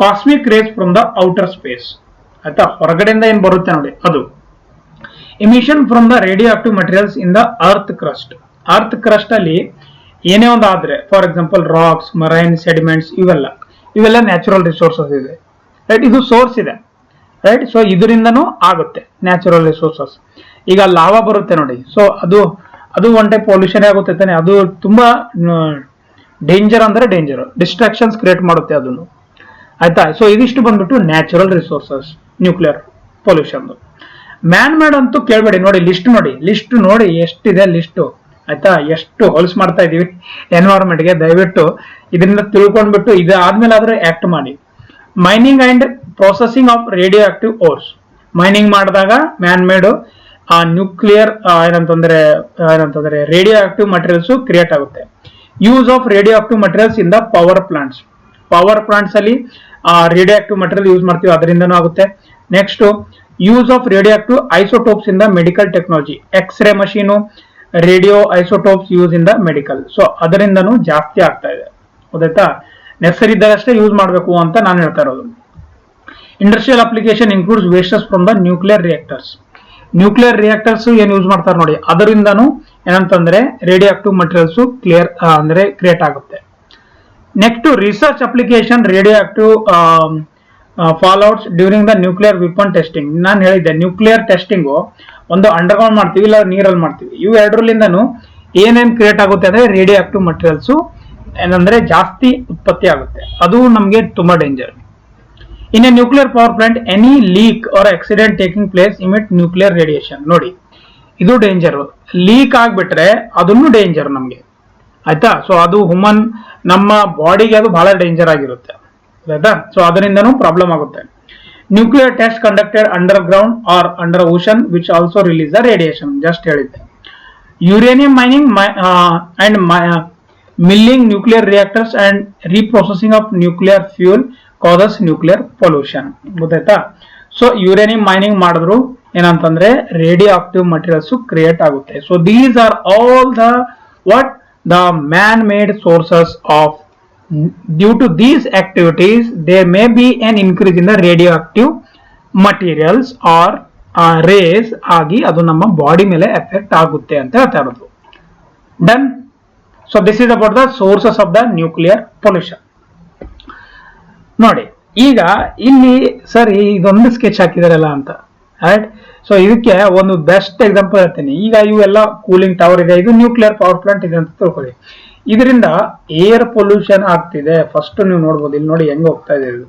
cosmic rays from the outer space, ಆಯ್ತಾ, ಹೊರಗಡೆಯಿಂದ ಏನ್ ಬರುತ್ತೆ ನೋಡಿ ಅದು. Emission from the radioactive materials in the earth crust. Earth crust ಅಲ್ಲಿ ಏನೇ ಒಂದು ಆದ್ರೆ, for example rocks, marine sediments, ಇವೆಲ್ಲ ನ್ಯಾಚುರಲ್ ರಿಸೋರ್ಸಸ್ ಇದೆ, ರೈಟ್. ಇದು ಸೋರ್ಸ್ ಇದೆ, ರೈಟ್. ಸೊ ಇದರಿಂದನೂ ಆಗುತ್ತೆ ನ್ಯಾಚುರಲ್ ರಿಸೋರ್ಸಸ್. ಈಗ ಲಾವಾ ಬರುತ್ತೆ ನೋಡಿ, ಸೊ ಅದು ಒನ್ ಟೈಪ್ ಪೊಲ್ಯೂಷನ್ ಆಗುತ್ತೆ ತಾನೆ, ಅದು ತುಂಬಾ ಡೇಂಜರ್ ಅಂದ್ರೆ ಡೇಂಜರ್, ಡಿಸ್ಟ್ರಾಕ್ಷನ್ಸ್ ಕ್ರಿಯೇಟ್ ಮಾಡುತ್ತೆ ಅದನ್ನು, ಆಯ್ತಾ. ಸೊ ಇದಿಷ್ಟು ಬಂದ್ಬಿಟ್ಟು natural resources, nuclear pollution. Man made ಅಂತೂ ಕೇಳಬೇಡಿ, ನೋಡಿ ಲಿಸ್ಟ್ ನೋಡಿ ಎಷ್ಟಿದೆ ಲಿಸ್ಟ್, ಆಯ್ತಾ. ಎಷ್ಟು ಹೋಲ್ಸ್ ಮಾಡ್ತಾ ಇದೀವಿ ಎನ್ವೈರನ್ಮೆಂಟ್ಗೆ. ದಯವಿಟ್ಟು ಇದರಿಂದ ತಿಳ್ಕೊಂಡ್ಬಿಟ್ಟು ಇದು ಆದ್ಮೇಲೆ ಆದ್ರೆ ಆಕ್ಟ್ ಮಾಡಿ. Mining and processing of radioactive ores. Mining ಮಾಡಿದಾಗ ಮ್ಯಾನ್ ಮೇಡ್ ನ್ಯೂಕ್ಲಿಯರ್ ಏನಂತಂದ್ರೆ ರೇಡಿಯೋ ಆಕ್ಟಿವ್ ಮಟೀರಿಯಲ್ಸ್ ಕ್ರಿಯೇಟ್ ಆಗುತ್ತೆ. Use of radioactive materials in the power plants. Power plants ಅಲ್ಲಿ ರೇಡಿಯೋ ಆಕ್ಟಿವ್ ಮಟೀರಿಯಲ್ ಯೂಸ್ ಮಾಡ್ತೀವಿ, ಅದರಿಂದನೂ ಆಗುತ್ತೆ. Next use of radioactive isotopes in the medical technology. X ray machine, radio isotopes use in the medical. So ಅದರಿಂದನೂ ಜಾಸ್ತಿ ಆಗ್ತಾ ಇದೆ, ಗೊತ್ತಾಯ್ತಾ. ನೆಸರಿ ಇದ್ದಾಗಷ್ಟೇ use ಮಾಡಬೇಕು ಅಂತ ನಾನು ಹೇಳ್ತಾ ಇರೋದು. Industrial application includes wastes from the nuclear reactors. Nuclear reactors ಏನ್ ಯೂಸ್ ಮಾಡ್ತಾರೆ ನೋಡಿ, ಅದರಿಂದನೂ ಏನಂತಂದ್ರೆ ರೇಡಿಯೋ ಆಕ್ಟಿವ್ ಮಟೀರಿಯಲ್ಸ್ ಕ್ರಿಯೇಟ್ ಆಗುತ್ತೆ. Next research application radioactive fallouts during the nuclear weapon testing. ನಾನು ಹೇಳಿದ್ದೆ ನ್ಯೂಕ್ಲಿಯರ್ ಟೆಸ್ಟಿಂಗು ಒಂದು ಅಂಡರ್ಗ್ರೌಂಡ್ ಮಾಡ್ತೀವಿ, ಇಲ್ಲ ನೀರಲ್ಲಿ ಮಾಡ್ತೀವಿ. ಇವು ಎರಡರಲ್ಲಿಂದನೂ ಏನೇನ್ ಕ್ರಿಯೇಟ್ ಆಗುತ್ತೆ ಅಂದ್ರೆ ರೇಡಿಯೋ ಆಕ್ಟಿವ್ ಮಟೀರಿಯಲ್ಸ್ ಏನಂದ್ರೆ ಜಾಸ್ತಿ ಉತ್ಪತ್ತಿ ಆಗುತ್ತೆ, ಅದು ನಮಗೆ ತುಂಬಾ danger. In a nuclear power plant any leak or accident taking place emit nuclear radiation. ನೋಡಿ ಇದು ಡೇಂಜರ್, ಲೀಕ್ ಆಗ್ಬಿಟ್ರೆ ಅದನ್ನು ಡೇಂಜರ್ ನಮ್ಗೆ, ಆಯ್ತಾ. ಸೊ ಅದು ನಮ್ಮ ಬಾಡಿಗೆ ಅದು ಬಹಳ ಡೇಂಜರ್ ಆಗಿರುತ್ತೆ, ಆಯ್ತಾ. ಸೊ ಅದರಿಂದನೂ ಪ್ರಾಬ್ಲಮ್ ಆಗುತ್ತೆ. Nuclear test conducted underground or under ocean which also release the radiation. Just ಹೇಳಿದ್ದೆ. Uranium mining and milling nuclear reactors and reprocessing of nuclear fuel causes nuclear pollution, ಗೊತ್ತಾಯ್ತಾ. So uranium mining ಮಾಡಿದ್ರು ಏನಂತಂದ್ರೆ radioactive materials create ಆಗುತ್ತೆ. So these are all the man-made sources of. Due to these activities there may be an increase in the radioactive materials or rays ಆಗಿ ಅದು ನಮ್ಮ body ಮೇಲೆ effect ಆಗುತ್ತೆ ಅಂತ ಹೇಳ್ತಾ ಇರೋದು. Done. So this is about the sources of the nuclear pollution. ನೋಡಿ ಈಗ ಇಲ್ಲಿ ಸರಿ ಇದೊಂದು ಸ್ಕೆಚ್ ಹಾಕಿದಾರಲ್ಲ ಅಂತ, ರೈಟ್. ಸೊ ಇದಕ್ಕೆ ಒಂದು ಬೆಸ್ಟ್ ಎಕ್ಸಾಂಪಲ್ ಹೇಳ್ತೀನಿ. ಈಗ ಇವೆಲ್ಲ ಕೂಲಿಂಗ್ ಟವರ್ ಇದೆ, ಇದು ನ್ಯೂಕ್ಲಿಯರ್ ಪವರ್ ಪ್ಲಾಂಟ್ ಇದೆ ಅಂತ ತಿಳ್ಕೊಳ್ಳಿ. ಇದರಿಂದ ಏರ್ ಪೊಲ್ಯೂಷನ್ ಆಗ್ತಿದೆ. ಫಸ್ಟ್ ನೀವು ನೋಡ್ಬೋದು, ಇಲ್ಲಿ ನೋಡಿ ಹೆಂಗ್ ಹೋಗ್ತಾ ಇದೆ ಇದು,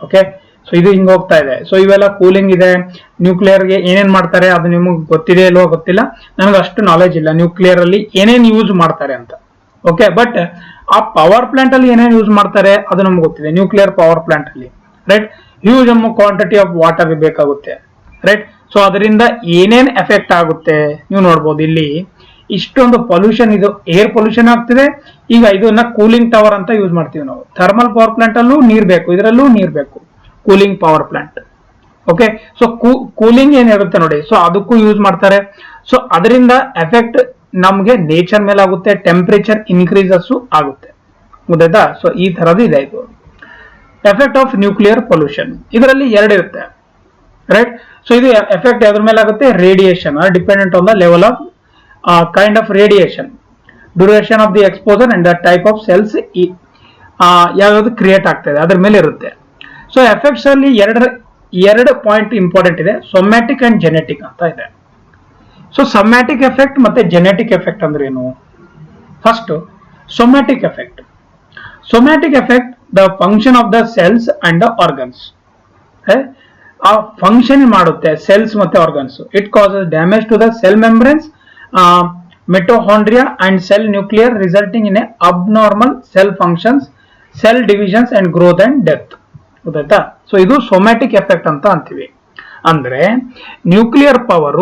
ಓಕೆ. ಸೊ ಇದು ಹಿಂಗ್ ಹೋಗ್ತಾ ಇದೆ. ಸೊ ಇವೆಲ್ಲ ಕೂಲಿಂಗ್ ಇದೆ. ನ್ಯೂಕ್ಲಿಯರ್ಗೆ ಏನೇನ್ ಮಾಡ್ತಾರೆ ಅದು ನಿಮಗೆ ಗೊತ್ತಿದೆ ಇಲ್ವೋ ಗೊತ್ತಿಲ್ಲ, ನನಗೆ ಅಷ್ಟು ನಾಲೆಜ್ ಇಲ್ಲ ನ್ಯೂಕ್ಲಿಯರ್ ಅಲ್ಲಿ ಏನೇನ್ ಯೂಸ್ ಮಾಡ್ತಾರೆ ಅಂತ, ಓಕೆ. ಬಟ್ ಆ ಪವರ್ ಪ್ಲಾಂಟ್ ಅಲ್ಲಿ ಏನೇನ್ ಯೂಸ್ ಮಾಡ್ತಾರೆ ಅದು ನಮ್ಗೆ ಗೊತ್ತಿದೆ. ನ್ಯೂಕ್ಲಿಯರ್ ಪವರ್ ಪ್ಲಾಂಟ್ ಅಲ್ಲಿ, right, huge quantity of water ಬೇಕಾಗುತ್ತೆ, ರೈಟ್. ಸೊ ಅದರಿಂದ ಏನೇನ್ ಎಫೆಕ್ಟ್ ಆಗುತ್ತೆ ನೀವು ನೋಡ್ಬೋದು. ಇಲ್ಲಿ ಇಷ್ಟೊಂದು ಪೊಲ್ಯೂಷನ್, ಇದು ಏರ್ ಪೊಲ್ಯೂಷನ್ ಆಗ್ತಿದೆ. ಈಗ ಇದನ್ನ ಕೂಲಿಂಗ್ ಟವರ್ ಅಂತ ಯೂಸ್ ಮಾಡ್ತೀವಿ ನಾವು. ಥರ್ಮಲ್ ಪವರ್ ಪ್ಲಾಂಟ್ ಅಲ್ಲೂ ನೀರ್ ಬೇಕು, ಇದರಲ್ಲೂ ನೀರ್ ಬೇಕು, cooling power plant, okay. So cooling ಏನಿರುತ್ತೆ ನೋಡಿ, ಸೊ ಅದಕ್ಕೂ ಯೂಸ್ ಮಾಡ್ತಾರೆ. ಸೊ ಅದರಿಂದ ಎಫೆಕ್ಟ್ ನಮ್ಗೆ ನೇಚರ್ ಮೇಲೆ ಆಗುತ್ತೆ, ಟೆಂಪರೇಚರ್ ಇನ್ಕ್ರೀಸಸ್ ಆಗುತ್ತೆ, ಗೊತ್ತಾಯ್ತಾ. ಸೊ ಈ ತರದ್ದು ಇದೆ ಇದು ಎಫೆಕ್ಟ್ ಆಫ್ ನ್ಯೂಕ್ಲಿಯರ್ ಪೊಲ್ಯೂಷನ್. ಇದರಲ್ಲಿ ಎರಡು ಇರುತ್ತೆ, ರೈಟ್. ಸೊ ಇದು ಎಫೆಕ್ಟ್ ಯಾವ್ದ್ರ ಮೇಲೆ ಆಗುತ್ತೆ, radiation, dependent on the level of kind of radiation, duration of the exposure and the type of cells ಯಾವ್ಯಾವ್ದು ಕ್ರಿಯೇಟ್ ಆಗ್ತದೆ ಅದ್ರ ಮೇಲೆ ಇರುತ್ತೆ. ಸೊ ಎಫೆಕ್ಟ್ಸ್ ಅಲ್ಲಿ ಎರಡು ಪಾಯಿಂಟ್ ಇಂಪಾರ್ಟೆಂಟ್ ಇದೆ, ಸೊಮ್ಯಾಟಿಕ್ ಅಂಡ್ ಜೆನೆಟಿಕ್ ಅಂತ ಇದೆ. ಸೊ ಸೊಮ್ಯಾಟಿಕ್ ಎಫೆಕ್ಟ್ ಮತ್ತೆ ಜೆನೆಟಿಕ್ ಎಫೆಕ್ಟ್ ಅಂದ್ರೆ ಏನು? First somatic effect. Somatic effect the function of the cells and the organs. ಆ ಫಂಕ್ಷನ್ ಮಾಡುತ್ತೆ ಸೆಲ್ಸ್ ಮತ್ತೆ organs. It causes damage to the cell membranes, mitochondria and cell nuclear resulting in a abnormal cell functions, cell divisions and growth and death, ಗೊತ್ತಾಯ್ತಾ. So ಇದು somatic effect ಅಂತ ಅಂತೀವಿ. ಅಂದ್ರೆ nuclear power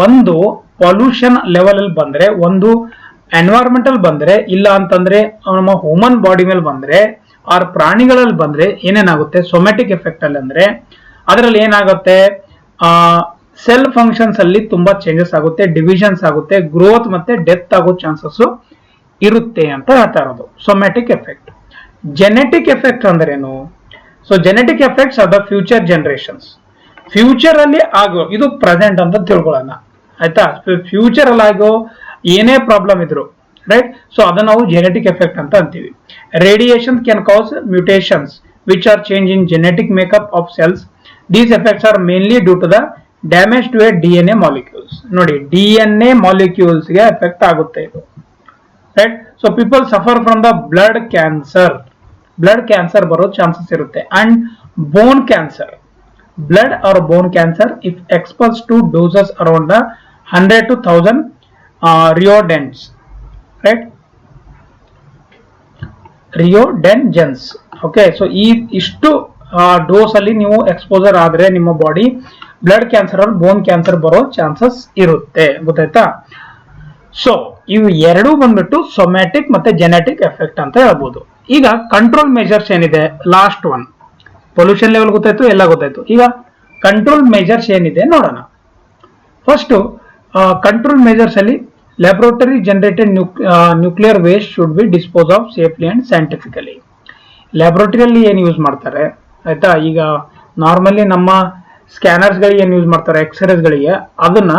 ಒಂದು pollution level ಅಲ್ಲಿ ಬಂದ್ರೆ, ಒಂದು environmental ಬಂದ್ರೆ, ಇಲ್ಲ ಅಂತಂದ್ರೆ ನಮ್ಮ ಹ್ಯೂಮನ್ ಬಾಡಿ ಮೇಲೆ ಬಂದ್ರೆ, ಆರ್ ಪ್ರಾಣಿಗಳಲ್ಲಿ ಬಂದ್ರೆ ಏನೇನಾಗುತ್ತೆ ಸೊಮ್ಯಾಟಿಕ್ ಎಫೆಕ್ಟ್ ಅಲ್ಲಿ ಅಂದ್ರೆ ಅದರಲ್ಲಿ ಏನಾಗುತ್ತೆ, ಸೆಲ್ ಫಂಕ್ಷನ್ಸ್ ಅಲ್ಲಿ ತುಂಬಾ ಚೇಂಜಸ್ ಆಗುತ್ತೆ, ಡಿವಿಷನ್ಸ್ ಆಗುತ್ತೆ, ಗ್ರೋತ್ ಮತ್ತೆ ಡೆತ್ ಆಗೋ ಚಾನ್ಸಸ್ ಇರುತ್ತೆ ಅಂತ ಹೇಳ್ತಾ ಇರೋದು ಸೊಮ್ಯಾಟಿಕ್ ಎಫೆಕ್ಟ್. ಜೆನೆಟಿಕ್ ಎಫೆಕ್ಟ್ ಅಂದ್ರೇನು? So genetic effects are the future generations. Future ಅಲ್ಲಿ ಆಗೋ, ಇದು ಪ್ರೆಸೆಂಟ್ ಅಂತ ತಿಳ್ಕೊಳ್ಳೋಣ ಆಯ್ತಾ. ಫ್ಯೂಚರ್ ಅಲ್ಲಿ ಆಗೋ ಏನೇ ಪ್ರಾಬ್ಲಮ್ ಇದ್ರು ರೈಟ್, ಸೊ ಅದನ್ನ ನಾವು ಜೆನೆಟಿಕ್ ಎಫೆಕ್ಟ್ ಅಂತ ಅಂತೀವಿ. Radiation can cause mutations which are change in genetic makeup of cells. These effects are mainly due to the damage to a DNA molecules. ನೋಡಿ, DNA ಮಾಲಿಕ್ಯೂಲ್ಸ್ ಗೆ effect ಆಗುತ್ತೆ ಇದು right. So people suffer from the blood cancer ಬರೋ chances ಇರುತ್ತೆ. And bone cancer, blood or bone cancer if exposed to doses around the 100 to 1000 rhodents, right? Rhodents. Okay, so ಇಷ್ಟು dose ಅಲ್ಲಿ ನೀವು exposure ಆದ್ರೆ ನಿಮ್ಮ body blood cancer or bone cancer ಬರೋ chances ಇರುತ್ತೆ, ಗೊತ್ತಾಯ್ತಾ. ಸೊ ಇವು ಎರಡು ಬಂದ್ಬಿಟ್ಟು ಸೊಮ್ಯಾಟಿಕ್ ಮತ್ತೆ ಜೆನೆಟಿಕ್ ಎಫೆಕ್ಟ್ ಅಂತ ಹೇಳ್ಬೋದು. ಈಗ ಕಂಟ್ರೋಲ್ ಮೆಜರ್ಸ್ ಏನಿದೆ, ಲಾಸ್ಟ್ ಒನ್. ಪೊಲ್ಯೂಷನ್ ಲೆವೆಲ್ ಗೊತ್ತಾಯ್ತು, ಎಲ್ಲ ಗೊತ್ತಾಯ್ತು. ಈಗ ಕಂಟ್ರೋಲ್ ಮೆಜರ್ಸ್ ಏನಿದೆ ನೋಡೋಣ. ಫಸ್ಟ್ ಕಂಟ್ರೋಲ್ ಮೆಜರ್ಸ್ ಅಲ್ಲಿ laboratory generated nuclear waste should be dispose of safely and scientifically. ಲ್ಯಾಬೋರೇಟರಿಯಲ್ಲಿ ಏನು ಯೂಸ್ ಮಾಡ್ತಾರೆ ಆಯ್ತಾ, ಈಗ ನಾರ್ಮಲಿ ನಮ್ಮ ಸ್ಕ್ಯಾನರ್ಸ್ ಗಳಿಗೆ ಏನು ಯೂಸ್ ಮಾಡ್ತಾರೆ, ಎಕ್ಸ್ರೇಸ್ ಗಳಿಗೆ, ಅದನ್ನ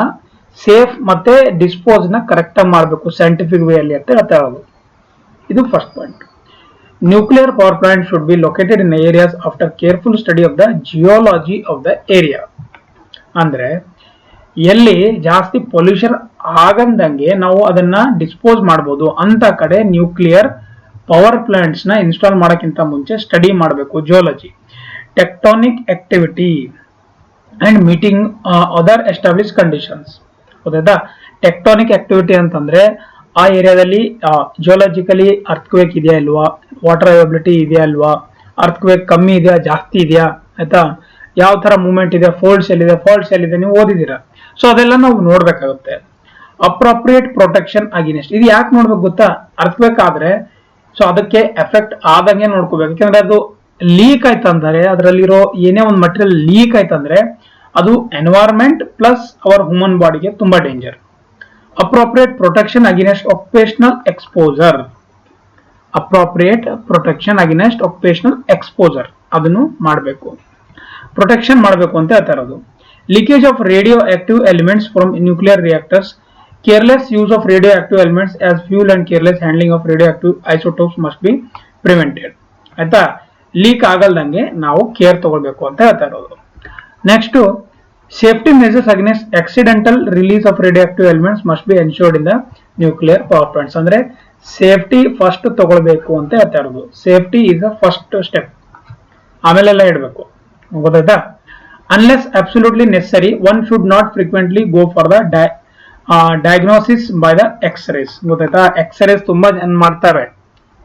ಸೇಫ್ ಮತ್ತೆ ಡಿಸ್ಪೋಸ್ ನ ಕರೆಕ್ಟ್ ಆಗಿ ಮಾಡಬೇಕು ಸೈಂಟಿಫಿಕ್ ವೇ ಅಲ್ಲಿ ಅಂತ ಹೇಳ್ತಾ ಇರೋದು. ಇದು first point. Nuclear power plant should be located in areas after careful study of the geology of the area. ಅಂದ್ರೆ ಎಲ್ಲಿ ಜಾಸ್ತಿ ಪೊಲ್ಯೂಷನ್ ಆಗಂದಂಗೆ ನಾವು ಅದನ್ನ ಡಿಸ್ಪೋಸ್ ಮಾಡಬಹುದು ಅಂತ ಕಡೆ ನ್ಯೂಕ್ಲಿಯರ್ ಪವರ್ ಪ್ಲಾಂಟ್ಸ್ ನ ಇನ್ಸ್ಟಾಲ್ ಮಾಡೋಕ್ಕಿಂತ ಮುಂಚೆ ಸ್ಟಡಿ ಮಾಡಬೇಕು. Geology, tectonic activity and meeting other establish conditions. ಗೊತ್ತಾಯ್ತಾ. ಟೆಕ್ಟಾನಿಕ್ ಆಕ್ಟಿವಿಟಿ ಅಂತಂದ್ರೆ ಆ ಏರಿಯಾದಲ್ಲಿ ಜಿಯೋಲಾಜಿಕಲಿ ಅರ್ಥಕ್ವೇಕ್ ಇದೆಯಾ ಇಲ್ವಾ, ವಾಟರ್ ಅವೈಲಬಿಲಿಟಿ ಇದೆಯಾ ಇಲ್ವಾ, ಅರ್ಥಕ್ವೇಕ್ ಕಮ್ಮಿ ಇದೆಯಾ ಜಾಸ್ತಿ ಇದೆಯಾ ಆಯ್ತಾ, ಯಾವ ತರ ಮೂವ್ಮೆಂಟ್ ಇದೆ, ಫಾಲ್ಟ್ಸ್ ಎಲ್ಲಿದೆ ನೀವು ಓದಿದ್ದೀರಾ. ಸೊ ಅದೆಲ್ಲ ನಾವು ನೋಡ್ಬೇಕಾಗುತ್ತೆ. ಅಪ್ರೋಪ್ರಿಯೇಟ್ ಪ್ರೊಟೆಕ್ಷನ್ ಅಗೇನೆಸ್ಟ್, ಇದು ಯಾಕೆ ನೋಡ್ಬೇಕು ಗೊತ್ತಾ, ಅರ್ಥಕ್ವೇಕ್ ಆದ್ರೆ ಸೊ ಅದಕ್ಕೆ ಎಫೆಕ್ಟ್ ಆದಂಗೆ ನೋಡ್ಕೋಬೇಕು. ಯಾಕಂದ್ರೆ ಅದು ಲೀಕ್ ಆಯ್ತಂದ್ರೆ, ಅದರಲ್ಲಿರೋ ಏನೇ ಒಂದು ಮಟೀರಿಯಲ್ ಲೀಕ್ ಆಯ್ತಂದ್ರೆ ಅದು ಎನ್ವೈರನ್ಮೆಂಟ್ ಪ್ಲಸ್ ಅವರ್ ಹ್ಯೂಮನ್ ಬಾಡಿಗೆ ತುಂಬಾ danger. Appropriate protection against occupational exposure, appropriate protection against occupational exposure ಅದನ್ನು ಮಾಡಬೇಕು, ಪ್ರೊಟೆಕ್ಷನ್ ಮಾಡಬೇಕು ಅಂತ ಹೇಳ್ತಾ ಇರೋದು. Leakage of radioactive elements from nuclear reactors, careless use of radioactive elements as fuel and careless handling of radioactive isotopes must be prevented. ಆಯ್ತಾ, leak ಆಗಲ್ದಂಗೆ ನಾವು care ತಗೊಳ್ಬೇಕು ಅಂತ ಹೇಳ್ತಾ ಇರೋದು. Next, safety measures against accidental release of radioactive elements must be ensured in the nuclear power plants. ಅಂದ್ರೆ safety first ತಗೊಳ್ಬೇಕು ಅಂತ ಹೇಳ್ತಾ ಇರೋದು. Safety is the first step, ಆಮೇಲೆಲ್ಲ ಇಡಬೇಕು, ಗೊತ್ತಾಯ್ತಾ. Unless absolutely necessary one should not frequently go for the diagnosis by the X-rays. ಗೊತ್ತಾಯ್ತಾ, X-rays ತುಂಬಾ ಜನ ಮಾಡ್ತಾರೆ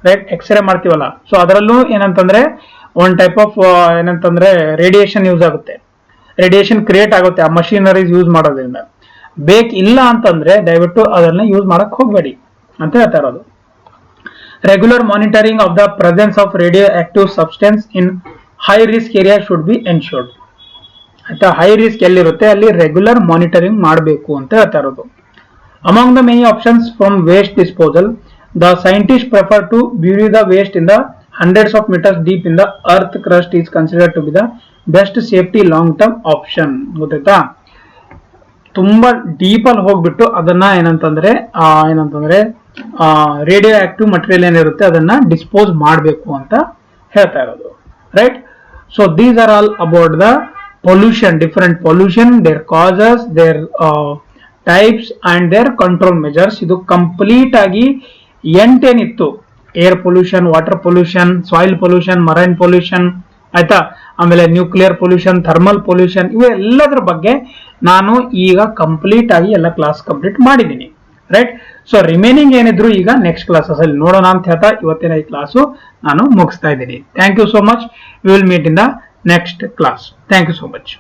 ರೈಟ್, ಎಕ್ಸ್ರೇ ಮಾಡ್ತೀವಲ್ಲ, ಸೊ ಅದರಲ್ಲೂ ಏನಂತಂದ್ರೆ ಒನ್ ಟೈಪ್ ಆಫ್ ಏನಂತಂದ್ರೆ ರೇಡಿಯೇಷನ್ ಯೂಸ್ ಆಗುತ್ತೆ, ರೇಡಿಯೇಷನ್ ಕ್ರಿಯೇಟ್ ಆಗುತ್ತೆ ಆ ಮಷೀನರೀಸ್ ಯೂಸ್ ಮಾಡೋದ್ರಿಂದ. ಬೇಕಿಲ್ಲ ಅಂತಂದ್ರೆ ದಯವಿಟ್ಟು ಅದನ್ನ ಯೂಸ್ ಮಾಡಕ್ ಹೋಗಬೇಡಿ ಅಂತ ಹೇಳ್ತಾ ಇರೋದು. Regular monitoring of the presence of radioactive substance in high risk area should be ensured. ಆಯ್ತಾ, ಹೈ ರಿಸ್ಕ್ ಎಲ್ಲಿರುತ್ತೆ ಅಲ್ಲಿ ರೆಗ್ಯುಲರ್ ಮಾನಿಟರಿಂಗ್ ಮಾಡಬೇಕು ಅಂತ ಹೇಳ್ತಾ ಇರೋದು. Among the many options from waste disposal, the scientist prefer to bury the waste in the hundreds of metres deep in the earth crust is considered to be the best safety long term option. ಗೊತ್ತಾಯ್ತಾ, ತುಂಬಾ deep ಅಲ್ಲಿ ಹೋಗ್ಬಿಟ್ಟು ಅದನ್ನ ಏನಂತಂದ್ರೆ radioactive material ಏನಿರುತ್ತೆ ಅದನ್ನ dispose ಮಾಡಬೇಕು ಅಂತ ಹೇಳ್ತಾ ಇರೋದು right. So these are all about the pollution, different pollution, their causes, their types and their control measures. ಇದು ಕಂಪ್ಲೀಟ್ ಆಗಿ ಎಂಟೇನಿತ್ತು, air pollution, water pollution, soil pollution, marine pollution ಆಯ್ತಾ, ಆಮೇಲೆ ನ್ಯೂಕ್ಲಿಯರ್ ಪೊಲ್ಯೂಷನ್, ಥರ್ಮಲ್ ಪೊಲ್ಯೂಷನ್, ಇವೆಲ್ಲದರ ಬಗ್ಗೆ ನಾನು ಈಗ complete ಆಗಿ ಎಲ್ಲ ಕ್ಲಾಸ್ ಕಂಪ್ಲೀಟ್ ಮಾಡಿದ್ದೀನಿ ರೈಟ್. ಸೊ ರಿಮೈನಿಂಗ್ ಏನಿದ್ರು ಈಗ ನೆಕ್ಸ್ಟ್ ಕ್ಲಾಸಸ್ ಅಲ್ಲಿ ನೋಡೋಣ ಅಂತ ಹೇಳ್ತಾ ಇವತ್ತಿನ ಈ ಕ್ಲಾಸು ನಾನು ಮುಗಿಸ್ತಾ ಇದ್ದೀನಿ. Thank you so much. We will meet in the next class. Thank you so much.